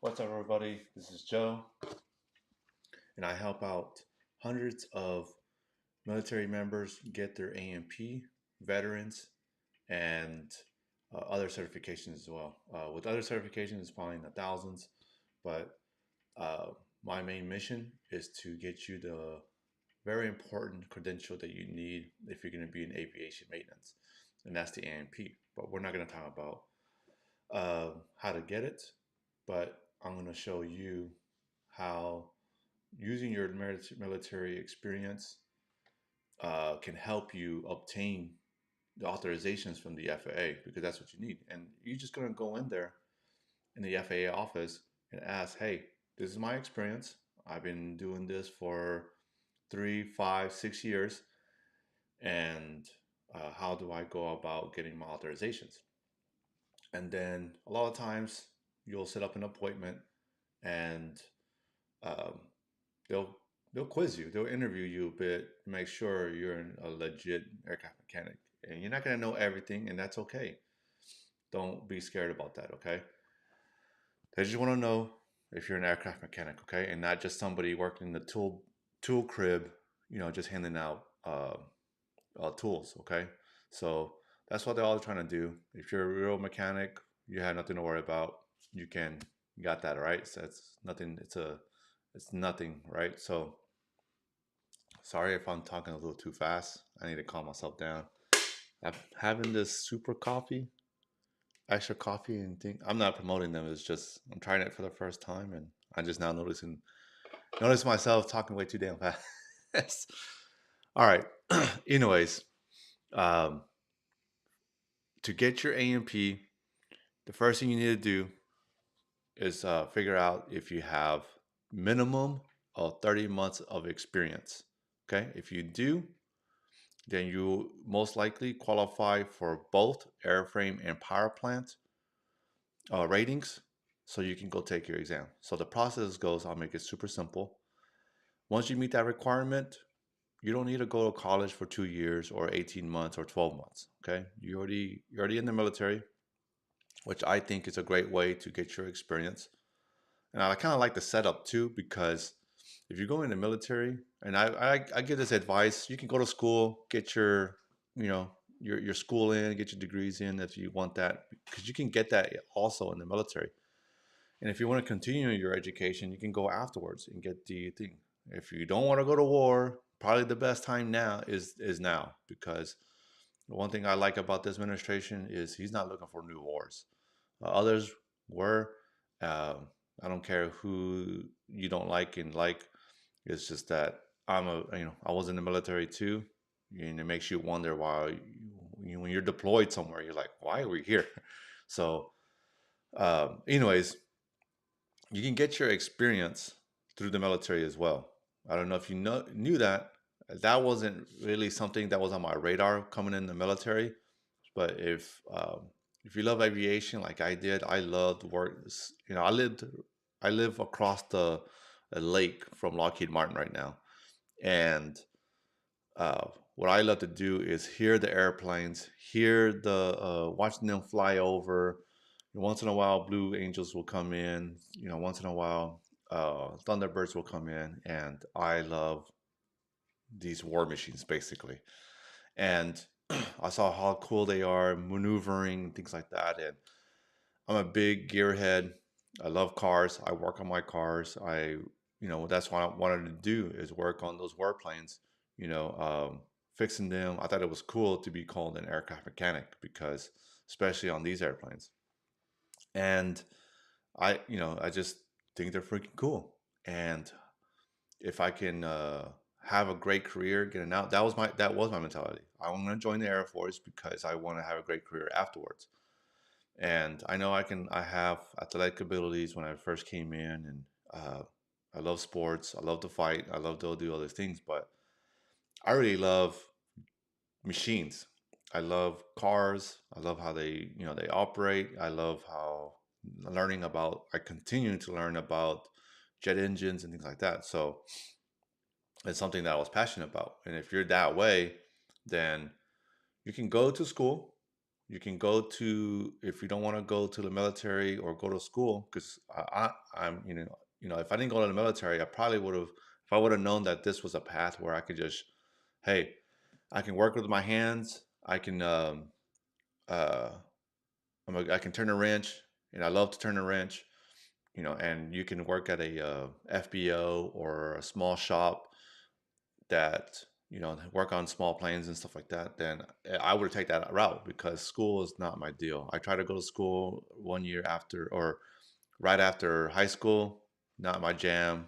What's up, everybody? This is Joe, and I help out hundreds of military members get their AMP, veterans, and other certifications as well. With other certifications, it's probably in the thousands, but uh, my main mission is to get you the very important credential that you need if you're going to be in aviation maintenance, and that's the AMP. But we're not going to talk about how to get it, but I'm going to show you how using your military experience can help you obtain the authorizations from the FAA because that's what you need. And you're just going to go in there in the FAA office and ask, hey, this is my experience. I've been doing this for 3, 5, 6 years. And how do I go about getting my authorizations? And then a lot of times you'll set up an appointment and um, they'll they'll quiz you, they'll interview you a bit, make sure you're a legit aircraft mechanic. And you're not gonna know everything, and that's okay. Don't be scared about that, okay? They just want to know if you're an aircraft mechanic, okay, and not just somebody working in the tool crib, just handing out tools, okay? So that's what they're all trying to do. If you're a real mechanic, you have nothing to worry about. You got that, right? So it's nothing. It's nothing, right? So sorry if I'm talking a little too fast. I need to calm myself down. I'm having this super coffee, extra coffee, and thing. I'm not promoting them. It's just I'm trying it for the first time, and I just now notice myself talking way too damn fast. All right. Anyways, um, to get your AMP, the first thing you need to do is figure out if you have minimum of 30 months of experience. Okay, if you do, then you most likely qualify for both airframe and power plant ratings, so you can go take your exam. So the process goes, I'll make it super simple. Once you meet that requirement, you don't need to go to college for 2 years or 18 months or 12 months. Okay, you're already in the military, which I think is a great way to get your experience. And I kind of like the setup too, because if you go in the military, and I give this advice, you can go to school, get you know, your school in, get your degrees in if you want that, because you can get that also in the military. And if you want to continue your education, you can go afterwards and get the thing. If you don't want to go to war, probably the best time now is now, because the one thing I like about this administration is he's not looking for new wars. Others were. Um, I don't care who you don't like and like. It's just that I was in the military too, and it makes you wonder why when you're deployed somewhere, you're like, why are we here? So, anyways, you can get your experience through the military as well. I don't know if knew that. That wasn't really something that was on my radar coming in the military. But if you love aviation like I did, I loved work. I live across the a lake from Lockheed Martin right now, and what I love to do is hear the airplanes, hear the watching them fly over. Once in a while, Blue Angels will come in. Once in a while, Thunderbirds will come in, and I love these war machines basically. And I saw how cool they are, maneuvering, things like that. And I'm a big gearhead. I love cars. I work on my cars. That's what I wanted to do is work on those warplanes. Fixing them. I thought it was cool to be called an aircraft mechanic because, especially on these airplanes, and I just think they're freaking cool. And if I can have a great career getting out, that was my mentality. I want to join the Air Force because I want to have a great career afterwards. And I know I have athletic abilities when I first came in, and I love sports. I love to fight. I love to do other things, but I really love machines. I love cars. I love how they operate. I love how I continue to learn about jet engines and things like that. So it's something that I was passionate about. And if you're that way, then you can go to school. You can go to, if you don't want to go to the military or go to school, because I'm, if I didn't go to the military, I probably would have, if I would have known that this was a path where I could just, hey, I can work with my hands. I can, uh, I can turn a wrench, and I love to turn a wrench. And you can work at a FBO or a small shop that work on small planes and stuff like that, then I would take that route because school is not my deal. I tried to go to school 1 year after or right after high school, not my jam,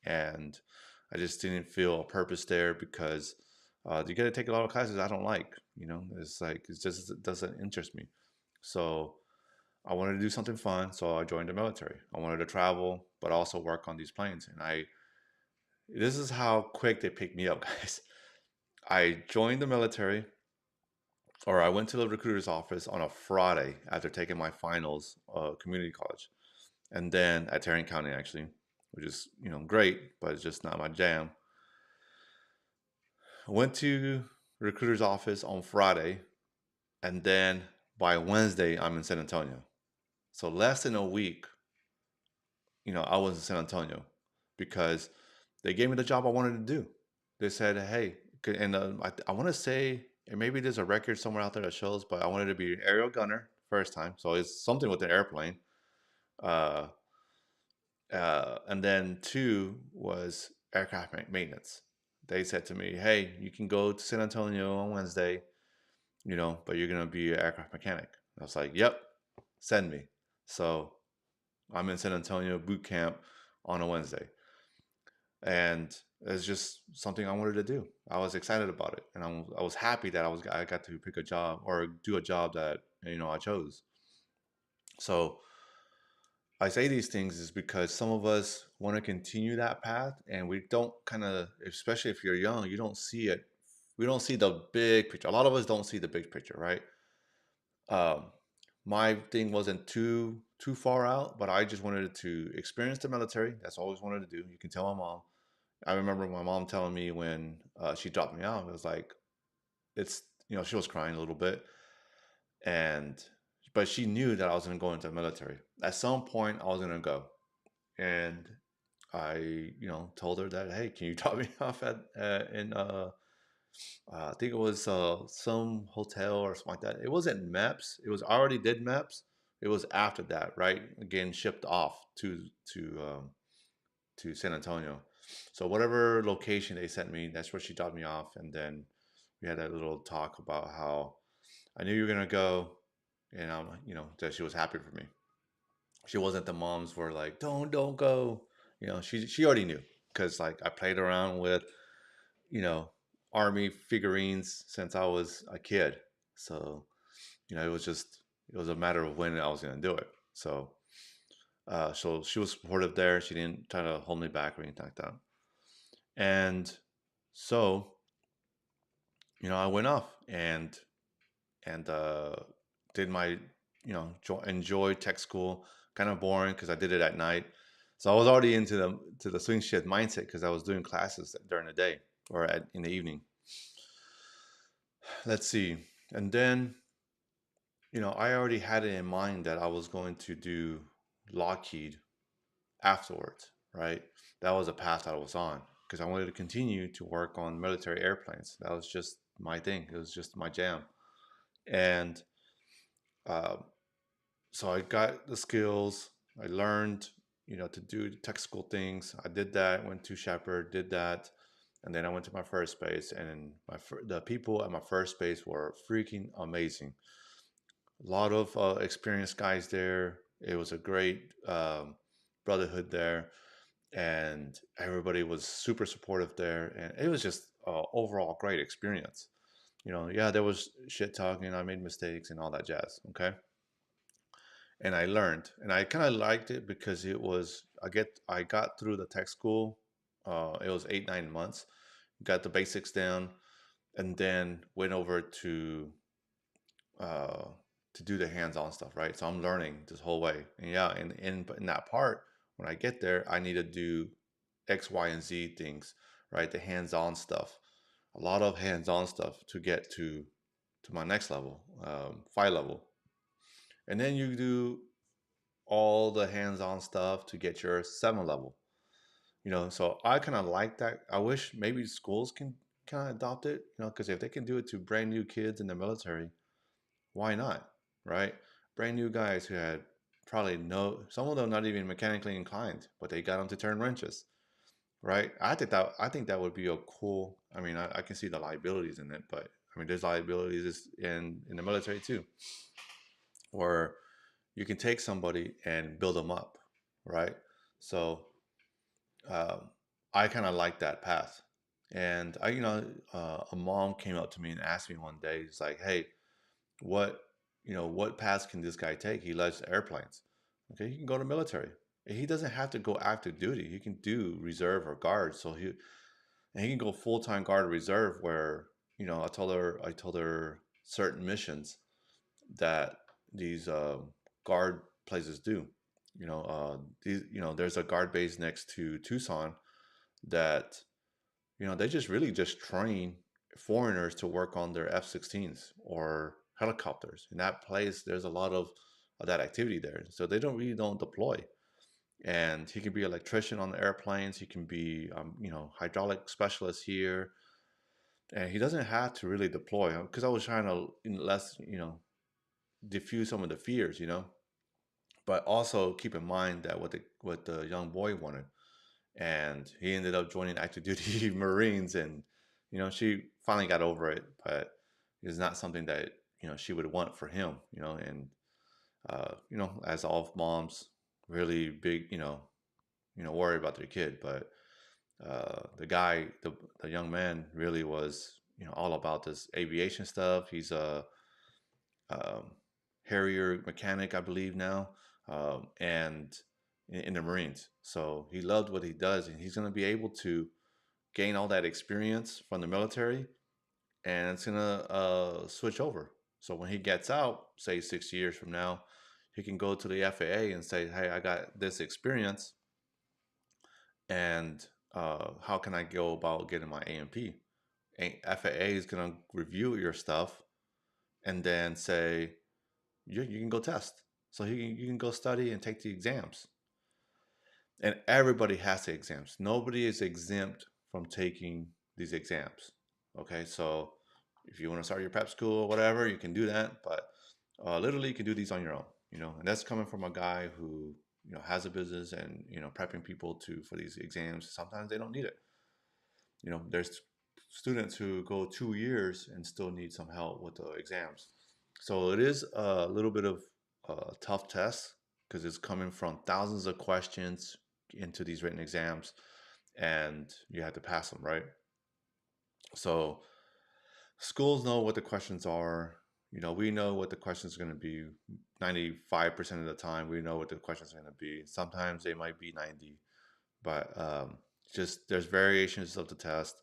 and I just didn't feel a purpose there because you got to take a lot of classes I don't like. It's like it doesn't interest me. So I wanted to do something fun, so I joined the military. I wanted to travel, but also work on these planes, and I. This is how quick they picked me up, guys. I joined the military, or I went to the recruiter's office on a Friday after taking my finals, community college, and then at Tarrant County actually, which is great, but it's just not my jam. I went to the recruiter's office on Friday, and then by Wednesday I'm in San Antonio. So less than a week, I was in San Antonio because they gave me the job I wanted to do. They said, "Hey," and I want to say, and maybe there's a record somewhere out there that shows, but I wanted to be an aerial gunner first time, so it's something with an airplane. Uh, and then two was aircraft maintenance. They said to me, "Hey, you can go to San Antonio on Wednesday, but you're gonna be an aircraft mechanic." I was like, "Yep, send me." So I'm in San Antonio boot camp on a Wednesday, and it's just something I wanted to do. I was excited about it, and I was happy that I got to pick a job or do a job that I chose. So I say these things is because some of us want to continue that path, and we don't kind of, especially if you're young, you don't see it. We don't see the big picture. A lot of us don't see the big picture, right? Um, my thing wasn't too far out, but I just wanted to experience the military. That's all I always wanted to do. You can tell my mom. I remember my mom telling me when she dropped me off, it was like, she was crying a little bit. And, but she knew that I was going to go into the military. At some point, I was going to go. And I, told her that, hey, can you drop me off I think it was some hotel or something like that. It wasn't MEPS. It was already did MEPS. It was after that, right? Again, shipped off to San Antonio. So whatever location they sent me, that's where she dropped me off, and then we had that little talk about how I knew you were gonna go, and that she was happy for me. She wasn't the moms were like, don't go. She already knew because like I played around with you know army figurines since I was a kid, so it was a matter of when I was gonna do it. So she was supportive there. She didn't try to hold me back or anything like that. And so, I went off and did my, enjoy tech school. Kind of boring because I did it at night. So I was already into the swing shift mindset because I was doing classes during the day or in the evening. Let's see. And then, I already had it in mind that I was going to do Lockheed afterwards, right? That was a path that I was on because I wanted to continue to work on military airplanes. That was just my thing. It was just my jam. And uh, so I got the skills. I learned, to do technical things. I did that. Went to Shepherd, did that, and then I went to my first base. And the people at my first base were freaking amazing. A lot of experienced guys there. It was a great brotherhood there, and everybody was super supportive there, and it was just overall great experience. Yeah, there was shit talking, I made mistakes and all that jazz. Okay, and I learned, and I kind of liked it because I got through the tech school. It was 8 9 months, got the basics down, and then went over uh, to do the hands-on stuff, right? So I'm learning this whole way, and yeah, in that part, when I get there, I need to do X, Y, and Z things, right? The hands-on stuff, a lot of hands-on stuff to get to. to my next level, flight level, and then you do all the hands-on stuff to get your 7 level. So I kind of like that. I wish maybe schools can kind of adopt it, because if they can do it to brand new kids in the military, why not, right? Brand new guys who had probably no, some of them not even mechanically inclined, but they got them to turn wrenches, right? I think that would be a cool. I mean, I can see the liabilities in it, but I mean, there's liabilities in the military too, where you can take somebody and build them up, right? So um, I kind of like that path. And a mom came up to me and asked me one day, it's like, hey, what, what paths can this guy take? He loves airplanes. Okay, he can go to military. He doesn't have to go active duty. He can do reserve or guard. And he can go full time guard or reserve. Where I told her certain missions that these guard places do. There's a guard base next to Tucson that they just really just train foreigners to work on their F-16s or helicopters. In that place, there's a lot of that activity there. So they don't deploy. And he can be electrician on the airplanes. He can be, hydraulic specialist here. And he doesn't have to really deploy because I was trying to less, diffuse some of the fears, but also keep in mind that what the young boy wanted, and he ended up joining active duty Marines, and she finally got over it, but it's not something that she would want for him, and as all moms really big, worry about their kid, but the young man really was all about this aviation stuff. He's a um, Harrier mechanic, I believe now, and in the Marines. So he loved what he does, and he's going to be able to gain all that experience from the military, and it's going to switch over. So when he gets out, say 6 years from now, he can go to the FAA and say, "Hey, I got this experience, and how can I go about getting my AMP?" FAA is going to review your stuff and then say, you can go test. So you can go study and take the exams. And everybody has the exams. Nobody is exempt from taking these exams. Okay, so if you want to start your prep school or whatever, you can do that. But literally, you can do these on your own. And that's coming from a guy who has a business and prepping people to for these exams. Sometimes they don't need it. There's students who go 2 years and still need some help with the exams. So it is a little bit of a tough test because it's coming from thousands of questions into these written exams, and you have to pass them, right? So schools know what the questions are. We know what the questions are going to be. 95% of the time, we know what the questions are going to be. Sometimes they might be 90, but just there's variations of the test.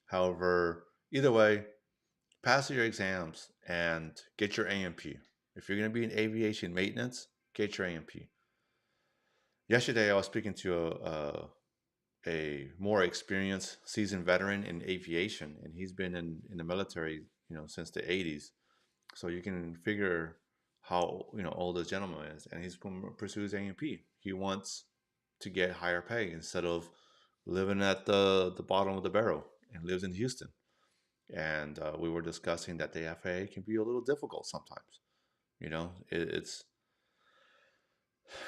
However, either way, pass your exams and get your AMP. If you're going to be in aviation maintenance, get your AMP. Yesterday, I was speaking to a more experienced, seasoned veteran in aviation, and he's been in the military, since the 80s. So you can figure how old this gentleman is, and he's going to pursue his AMP. He wants to get higher pay instead of living at the bottom of the barrel, and lives in Houston. And we were discussing that the FAA can be a little difficult sometimes.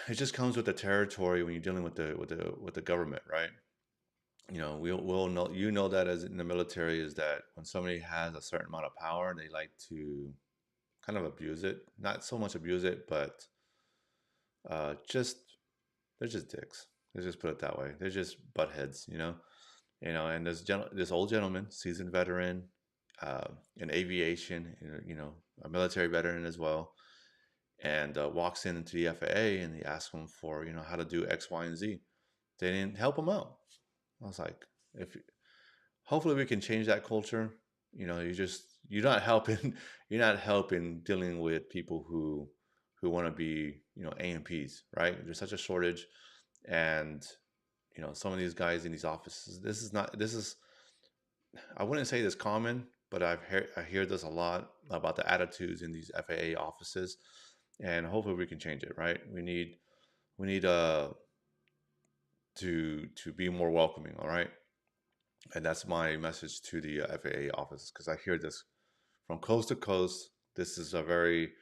It just comes with the territory when you're dealing with the government, right? We'll know, that as in the military, is that when somebody has a certain amount of power, they like to kind of abuse it. Not so much abuse it, but just they're just dicks. Let's just put it that way. They're just butt heads, And this old gentleman, seasoned veteran, in aviation, a military veteran as well, and walks into the FAA and he asks them for how to do X, Y, and Z. They didn't help him out. I was like, if hopefully we can change that culture. You're not helping. You're not helping dealing with people who want to be AMPs, right? There's such a shortage, and some of these guys in these offices. This is not. This is, I wouldn't say this common, but I hear this a lot about the attitudes in these FAA offices, and hopefully we can change it. Right? We need to be more welcoming. All right, and that's my message to the FAA office because I hear this from coast to coast. This is a very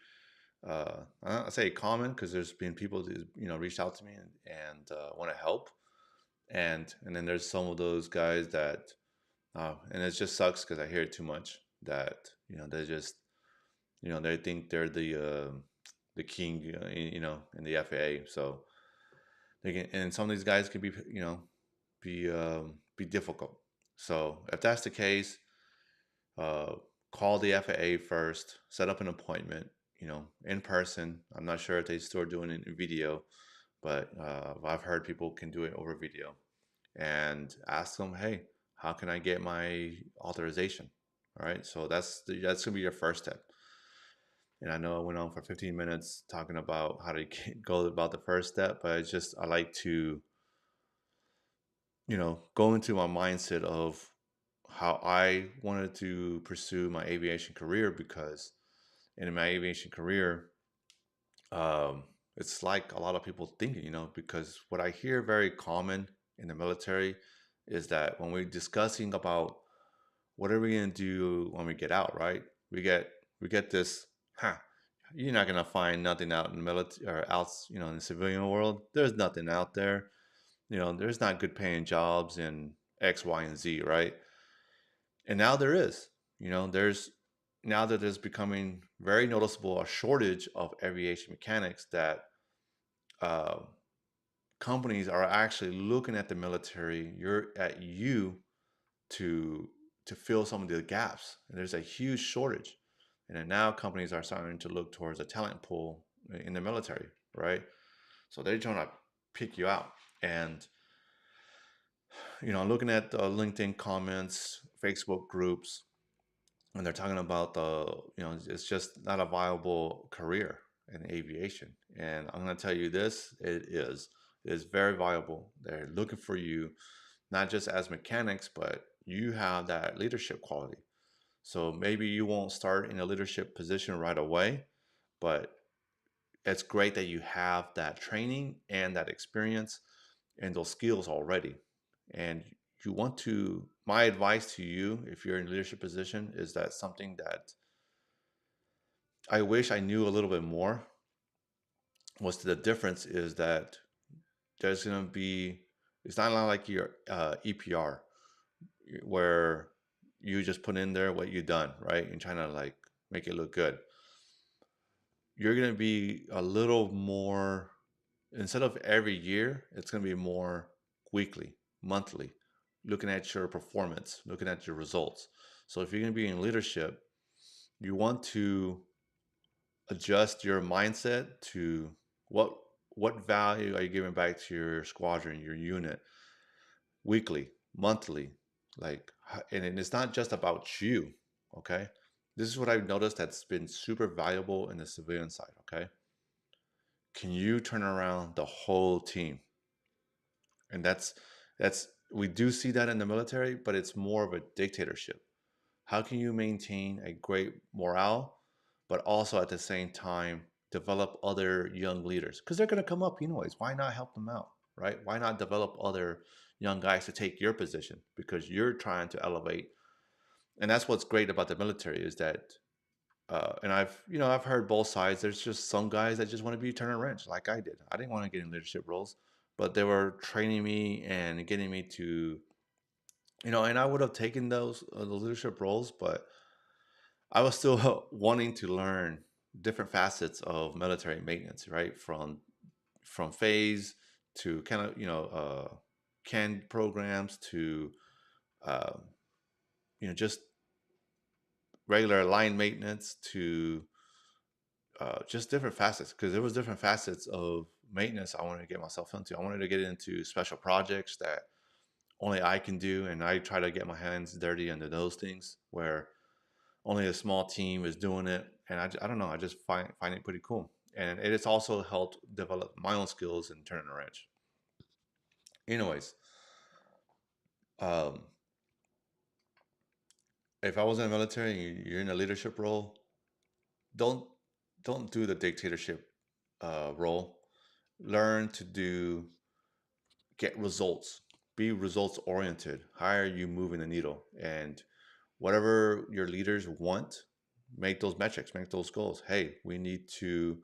I say common because there's been people that reached out to me and want to help, and then there's some of those guys that and it just sucks because I hear it too much that they just they think they're the king in the FAA. So they can, and some of these guys can be be difficult. So if that's the case, uh, call the FAA first, set up an appointment, in person. I'm not sure if they still doing it in video, but I've heard people can do it over video and ask them, hey, how can I get my authorization? All right, so that's gonna be your first step. And I know I went on for 15 minutes talking about how to go about the first step, but I like to go into my mindset of how I wanted to pursue my aviation career because in my aviation career, um, it's like a lot of people thinking, because what I hear very common in the military is that when we're discussing about what are we gonna do when we get out, right? We get we get this, huh? You're not gonna find nothing out in the military or out, in the civilian world. There's nothing out there. There's not good paying jobs in X, Y, and Z, right? And now there is. There's now that there's becoming very noticeable a shortage of aviation mechanics that uh, companies are actually looking at the military. You're at you to fill some of the gaps. And there's a huge shortage, and then now companies are starting to look towards a talent pool in the military, right? So they're trying to pick you out, and looking at the LinkedIn comments, Facebook groups, and they're talking about it's just not a viable career in aviation. And I'm going to tell you this, it is very viable. They're looking for you not just as mechanics, but you have that leadership quality. So maybe you won't start in a leadership position right away, but it's great that you have that training and that experience and those skills already. And you want to, my advice to you, if you're in a leadership position, is that something that I wish I knew a little bit more was the difference is that there's going to be, it's not like your EPR where you just put in there what you've done, right? And trying to like make it look good. You're going to be a little more, instead of every year, it's going to be more weekly, monthly, looking at your performance, looking at your results. So if you're going to be in leadership, you want to adjust your mindset to what what value are you giving back to your squadron, your unit, weekly, monthly, like, and it's not just about you, okay? This is what I've noticed that's been super valuable in the civilian side, okay? Can you turn around the whole team? And that's we do see that in the military, but it's more of a dictatorship. How can you maintain a great morale, but also at the same time develop other young leaders? Because they're going to come up anyways. Why not help them out, right? Why not develop other young guys to take your position because you're trying to elevate? And that's what's great about the military is that, and I've heard both sides. There's just some guys that just want to be turning wrench, like I did. I didn't want to get in leadership roles, but they were training me and getting me to, and I would have taken the leadership roles, but I was still wanting to learn different facets of military maintenance, right? From phase to kind of canned programs to uh, just regular line maintenance to just different facets because there was different facets of maintenance I wanted to get myself into. I wanted to get into special projects that only I can do, and I try to get my hands dirty into those things where only a small team is doing it, and I don't know, I just find it pretty cool, and it has also helped develop my own skills in turning a wrench. Anyways, um, if I was in the military and you're in a leadership role, don't don't do the dictatorship role. Learn to do get results. Be results oriented. How are you moving the needle? And whatever your leaders want, make those metrics, make those goals. Hey, we need to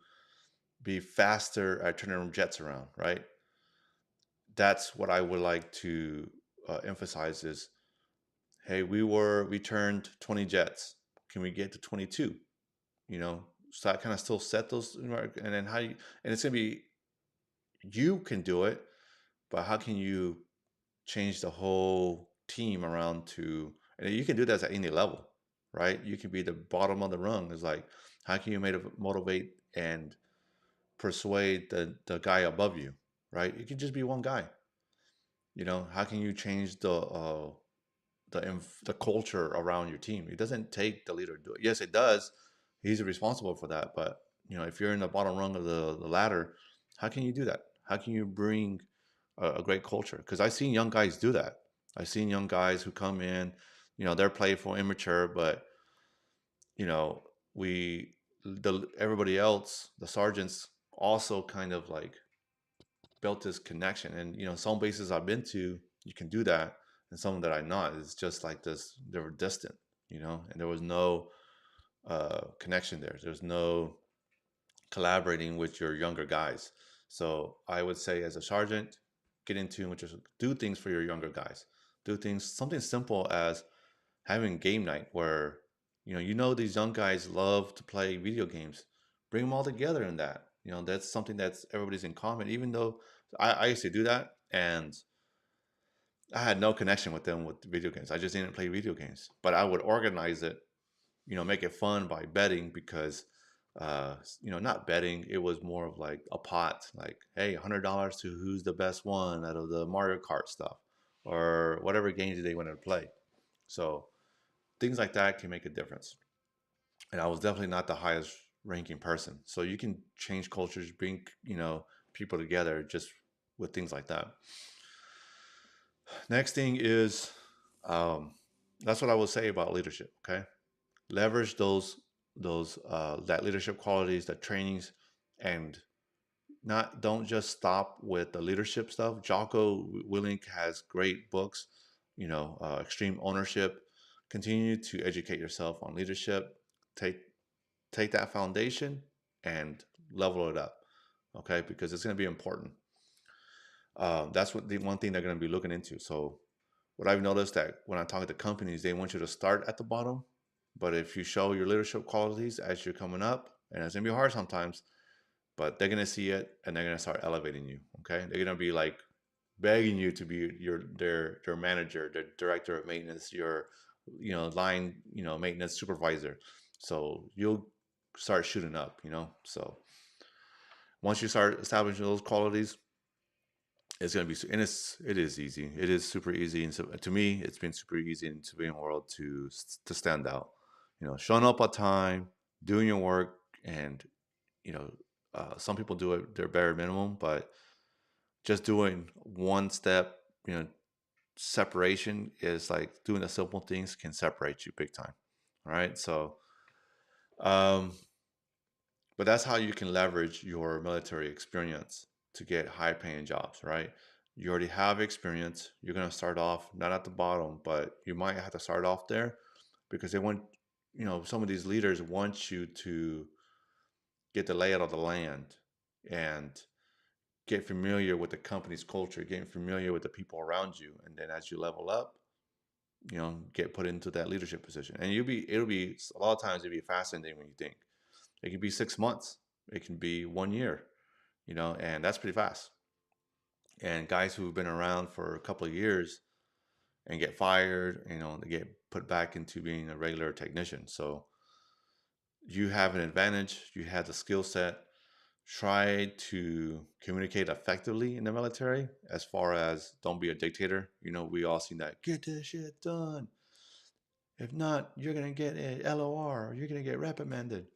be faster at turning jets around, right? That's what I would like to emphasize is, hey, we turned 20 jets. Can we get to 22? You know, so I kind of still set those, and then how you, and it's gonna be, you can do it, but how can you change the whole team around to, and you can do that at any level, right? You can be the bottom of the rung. It's like, how can you motivate and persuade the guy above you, right? It can just be one guy. You know, how can you change the culture around your team? It doesn't take the leader to do it. Yes, it does. He's responsible for that. But you know, if you're in the bottom rung of the ladder, how can you do that? How can you bring a great culture? Because I've seen young guys do that. I've seen young guys who come in, you know, they're playful, immature, but you know, we the everybody else, the sergeants, also kind of like built this connection. And you know, some bases I've been to, you can do that, and some that I not. It's just like this. They were distant, you know, and there was no connection there. There's no collaborating with your younger guys. So I would say, as a sergeant, get into which is do things for your younger guys. Do things something simple as having game night where you know these young guys love to play video games. Bring them all together in that. You know that's something that's everybody's in common. Even though I used to do that, and I had no connection with them with video games. I just didn't play video games, but I would organize it, make it fun by betting because, not betting. It was more of like a pot, like, hey, $100 to who's the best one out of the Mario Kart stuff or whatever games they wanted to play. So things like that can make a difference. And I was definitely not the highest ranking person. So you can change cultures, bring, people together just with things like that. Next thing is, that's what I would say about leadership. Okay, leverage those that leadership qualities, that trainings, and not don't just stop with the leadership stuff. Jocko Willink has great books, extreme ownership. Continue to educate yourself on leadership. Take take that foundation and level it up. Okay, because it's going to be important. That's what the one thing they're going to be looking into. So what I've noticed that when I talk to companies, they want you to start at the bottom, but if you show your leadership qualities as you're coming up, and it's gonna be hard sometimes, but they're gonna see it and they're gonna start elevating you. Okay, they're gonna be like begging you to be their manager, their director of maintenance, your line maintenance supervisor. So you'll start shooting up. So once you start establishing those qualities, it's gonna be, and it is easy. It is super easy, and so to me, it's been super easy in the civilian world to stand out. Showing up on time, doing your work, and you know, some people do it their bare minimum, but just doing one step, separation is like doing the simple things can separate you big time. All right, so um, but that's how you can leverage your military experience to get high paying jobs, right? You already have experience. You're going to start off not at the bottom, but you might have to start off there because they want, some of these leaders want you to get the layout of the land and get familiar with the company's culture, getting familiar with the people around you. And then as you level up, get put into that leadership position. And it'll be, a lot of times it'll be fascinating when you think. It can be 6 months. It can be 1 year, and that's pretty fast. And guys who've been around for a couple of years and get fired, they get put back into being a regular technician. So you have an advantage. You have the skill set. Try to communicate effectively in the military as far as don't be a dictator. We all seen that. Get this shit done. If not, you're going to get a LOR or you're going to get reprimanded.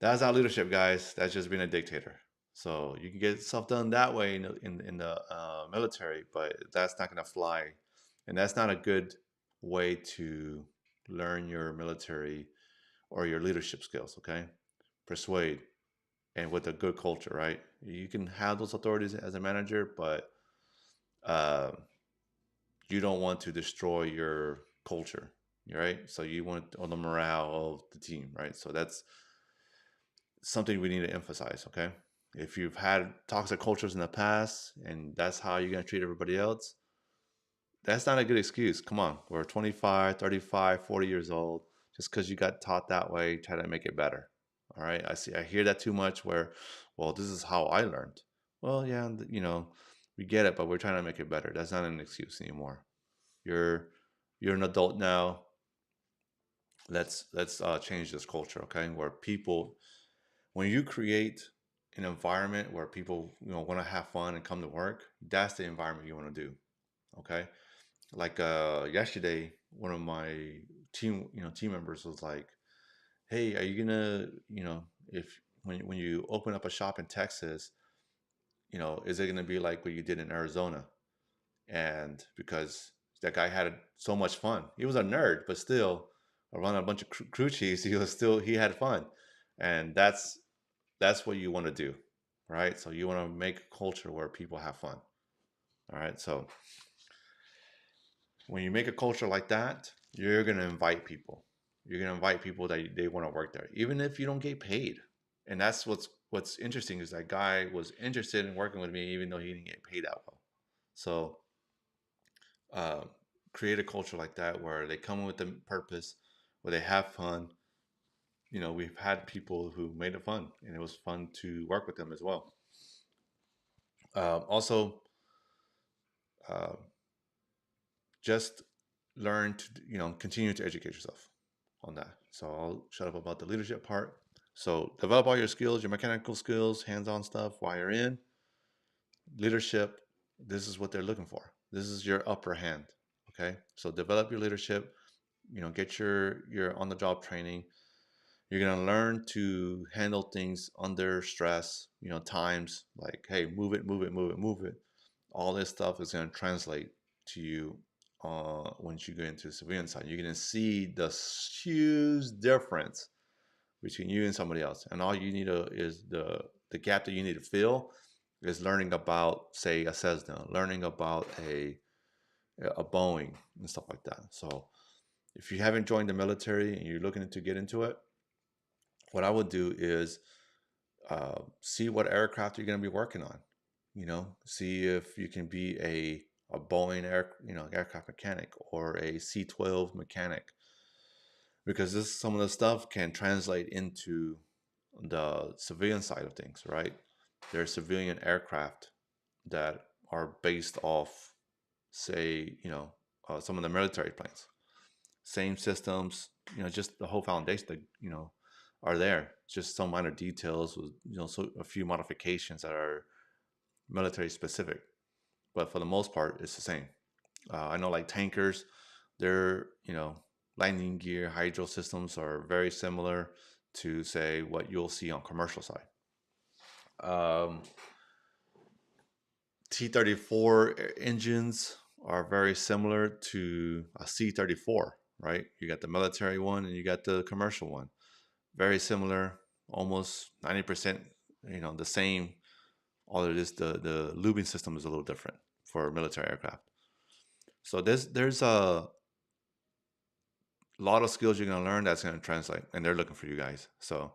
That's not leadership, guys. That's just being a dictator. So you can get stuff done that way in the military, but that's not going to fly, and that's not a good way to learn your military or your leadership skills. Okay, persuade, and with a good culture, right? You can have those authorities as a manager, but uh, you don't want to destroy your culture, right? So you want on the morale of the team, right? So that's something we need to emphasize. Okay, if you've had toxic cultures in the past and that's how you're going to treat everybody else, that's not a good excuse. Come on, we're 25, 35, 40 years old. Just because you got taught that way, try to make it better. All right. I hear that too much where, well, this is how I learned. Well, yeah, we get it, but we're trying to make it better. That's not an excuse anymore. You're you're an adult now. Let's change this culture, okay? Where people, when you create an environment where people want to have fun and come to work, that's the environment you want to do, okay? Like yesterday, one of my team members was like, "Hey, are you gonna if when you open up a shop in Texas, is it gonna be like what you did in Arizona?" And because that guy had so much fun, he was a nerd, but still around a bunch of crew chiefs, he had fun, and that's what you want to do, right? So you want to make a culture where people have fun. All right, so when you make a culture like that, you're going to invite people. You're going to invite people that they want to work there, even if you don't get paid. And that's what's interesting is that guy was interested in working with me, even though he didn't get paid that well. So uh, create a culture like that where they come with a purpose, where they have fun. We've had people who made it fun, and it was fun to work with them as well. Also, uh, just learn to continue to educate yourself on that. So I'll shut up about the leadership part. So develop all your skills, your mechanical skills, hands-on stuff while you're in leadership. This is what they're looking for. This is your upper hand. Okay. So develop your leadership, get your on the job training. You're gonna learn to handle things under stress, times like, hey, move it, move it, move it, move it. All this stuff is gonna translate to you once you go into the civilian side. You're gonna see the huge difference between you and somebody else. And all you need is the gap that you need to fill is learning about, say, a Cessna, learning about a Boeing and stuff like that. So if you haven't joined the military and you're looking to get into it, what I would do is see what aircraft you're going to be working on. See if you can be a Boeing aircraft mechanic or a C-12 mechanic, because some of the stuff can translate into the civilian side of things, right? There are civilian aircraft that are based off, say, some of the military planes. Same systems, just the whole foundation that, are there. Just some minor details with, so a few modifications that are military specific. But for the most part, it's the same. I know like tankers, their, landing gear, hydro systems are very similar to, say, what you'll see on commercial side. Um, T-34 engines are very similar to a C-34, right? You got the military one and you got the commercial one. Very similar, almost 90%, the same. All it is, the lubing system is a little different for military aircraft. So there's a lot of skills you're going to learn that's going to translate, and they're looking for you guys. So,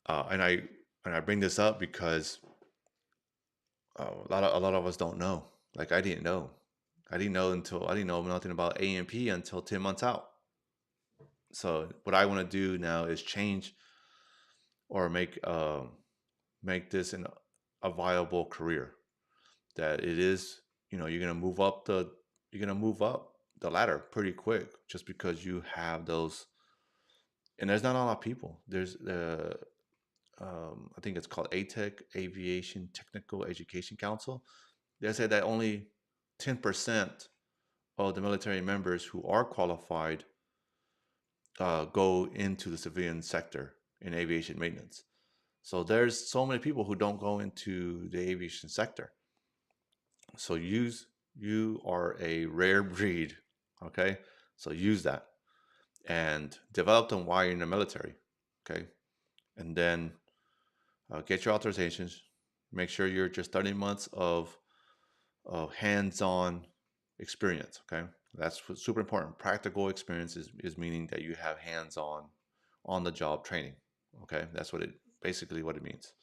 and I bring this up because a lot of us don't know. Like I didn't know. I didn't know nothing about A&P until 10 months out. So what I want to do now is change or make this a viable career. That it is, you're gonna move up the ladder pretty quick just because you have those. And there's not a lot of people. There's I think it's called ATEC, Aviation Technical Education Council. They said that only 10% of the military members who are qualified go into the civilian sector in aviation maintenance. So there's so many people who don't go into the aviation sector. So you are a rare breed, okay? So use that. and develop them while you're in the military. Okay. And then get your authorizations. Make sure you're just 30 months of hands-on experience. Okay. That's super important. Practical experience is meaning that you have on the job training. Okay. That's what it basically what it means.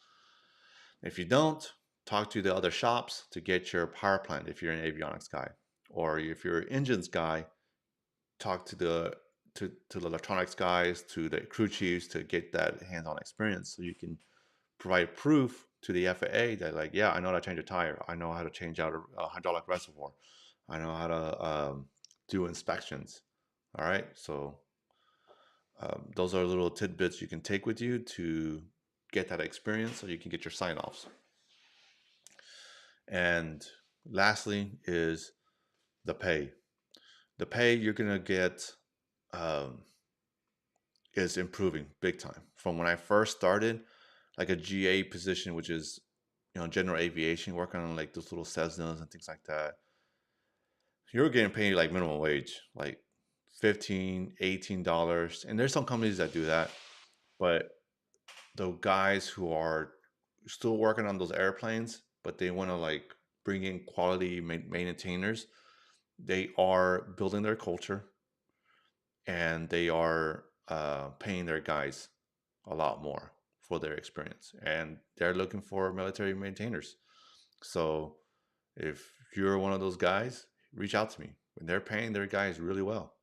If you don't, talk to the other shops to get your power plant if you're an avionics guy. Or if you're an engines guy, talk to the electronics guys, to the crew chiefs to get that hands-on experience so you can provide proof to the FAA that like, yeah, I know how to change a tire. I know how to change out a hydraulic reservoir. I know how to do inspections. All right. So those are little tidbits you can take with you to get that experience so you can get your sign-offs. And lastly is the pay. The pay you're gonna get um, is improving big time. From when I first started, like a GA position, which is general aviation, working on like those little Cessnas and things like that, you're getting paid like minimum wage, like 15, $18. And there's some companies that do that, but the guys who are still working on those airplanes, but they want to like bring in quality maintainers, they are building their culture and they are paying their guys a lot more for their experience, and they're looking for military maintainers. So if you're one of those guys, reach out to me. And they're paying their guys really well,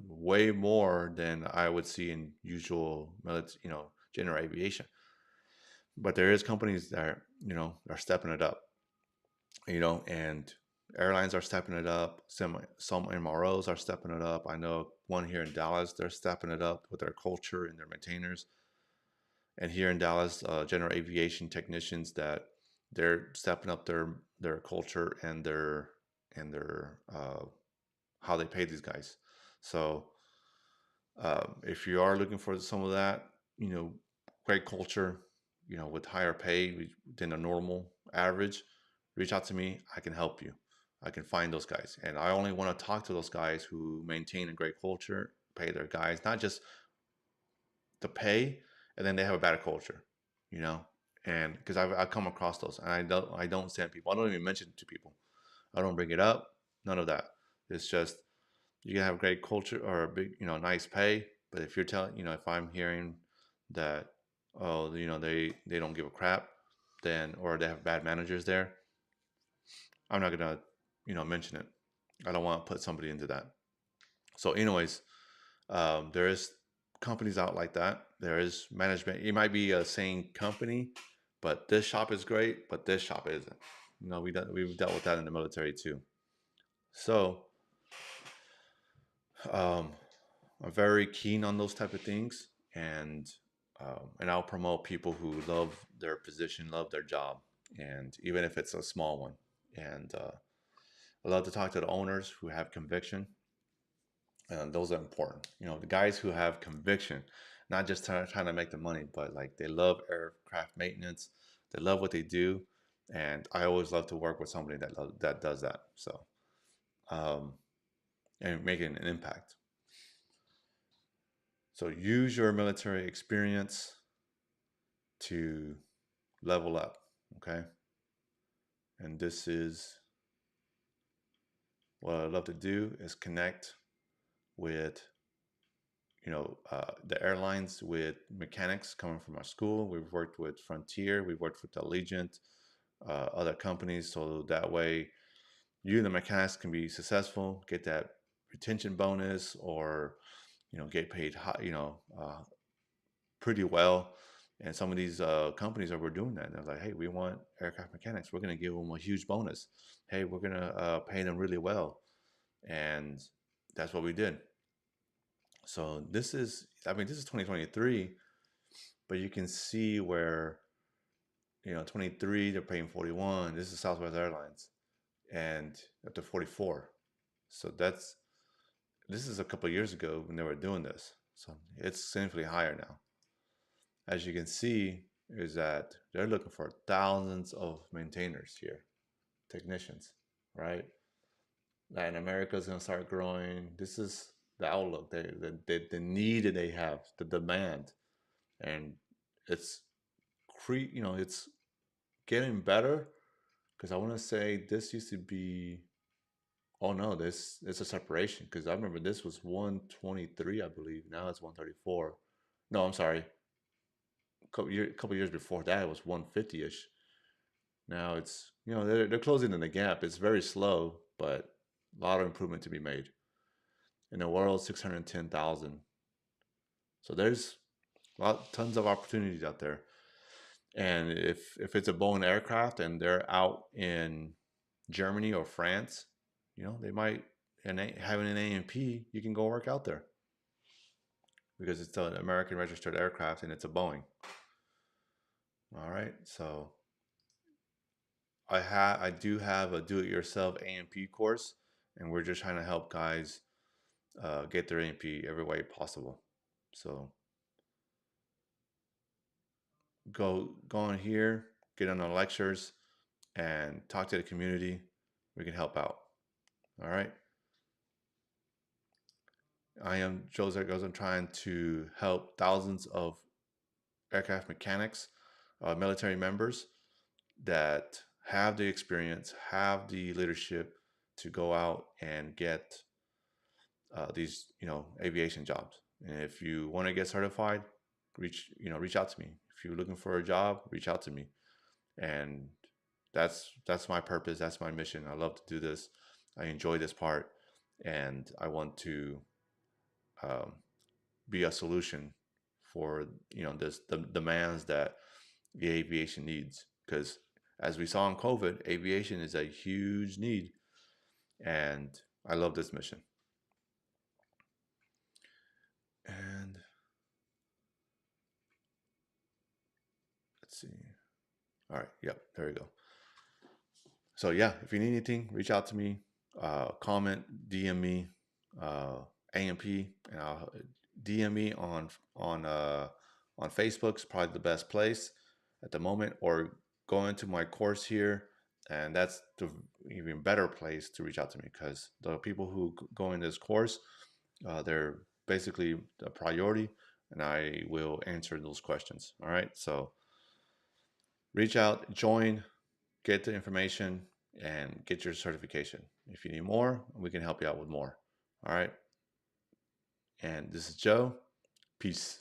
way more than I would see in usual military, general aviation. But there is companies that are stepping it up, and airlines are stepping it up. Some MROs are stepping it up. I know one here in Dallas, they're stepping it up with their culture and their maintainers. And here in Dallas, general aviation technicians that they're stepping up their culture and their how they pay these guys. So if you are looking for some of that, great culture, with higher pay than a normal average, reach out to me. I can help you. I can find those guys, and I only want to talk to those guys who maintain a great culture, pay their guys, not just the pay, and then they have a bad culture, you know. And because I've come across those, and I don't send people. I don't even mention it to people. I don't bring it up. None of that. It's just you can have great culture or a big, nice pay. But if you're telling, if I'm hearing that, oh, they don't give a crap, then or they have bad managers there, I'm not gonna, mention it. I don't want to put somebody into that. So, anyways, there is companies out like that. There is management. It might be a same company, but this shop is great, but this shop isn't. We've dealt with that in the military too. So um, I'm very keen on those type of things, and I'll promote people who love their position, love their job, and even if it's a small one. And I love to talk to the owners who have conviction. And those are important. The guys who have conviction, not just trying to make the money, but like they love aircraft maintenance, they love what they do, and I always love to work with somebody that does that. So um, and making an impact. So use your military experience to level up. Okay, and this is what I love to do is connect with the airlines with mechanics coming from our school. We've worked with Frontier, we've worked with Allegiant, other companies, so that way you and the mechanics can be successful, get that retention bonus, or get paid high, pretty well. And some of these companies are doing that. They're like, hey, we want aircraft mechanics. We're going to give them a huge bonus. Hey, we're going to pay them really well. And that's what we did. So this is 2023, but you can see where 23 they're paying 41. This is Southwest Airlines, and up to 44. So this is a couple of years ago when they were doing this. So it's significantly higher now. As you can see, is that they're looking for thousands of maintainers here, technicians, right? Latin America is going to start growing. This is the outlook, the need that they have, the demand, and it's it's getting better because I want to say this used to be. Oh no, this it's a separation because I remember this was 123, I believe. Now it's 134. No, I'm sorry. Couple years before that, it was 150 ish. Now it's they're closing in the gap. It's very slow, but a lot of improvement to be made. In the world, 610,000. So there's tons of opportunities out there. And if it's a Boeing aircraft and they're out in Germany or France, they might and having an A&P, you can go work out there because it's an American registered aircraft and it's a Boeing. All right, so I do have a do-it-yourself A&P course, and we're just trying to help guys get their A&P every way possible. So go on here, get on the lectures, and talk to the community. We can help out. All right. I am Joe Zergoz. I'm trying to help thousands of aircraft mechanics, military members that have the experience, have the leadership to go out and get these, aviation jobs. And if you want to get certified, reach out to me. If you're looking for a job, reach out to me. And that's my purpose. That's my mission. I love to do this. I enjoy this part, and I want to um, be a solution for this the demands that the aviation needs. Because as we saw in COVID, aviation is a huge need, and I love this mission. And let's see. All right. Yep. There we go. So yeah, if you need anything, reach out to me. Comment, DM me, AMP, and I'll DM me on Facebook is probably the best place at the moment, or go into my course here, and that's the even better place to reach out to me because the people who go in this course, they're basically a priority, and I will answer those questions. All right, so reach out, join, get the information, and get your certification. If you need more, we can help you out with more. All right. And this is Joe. Peace.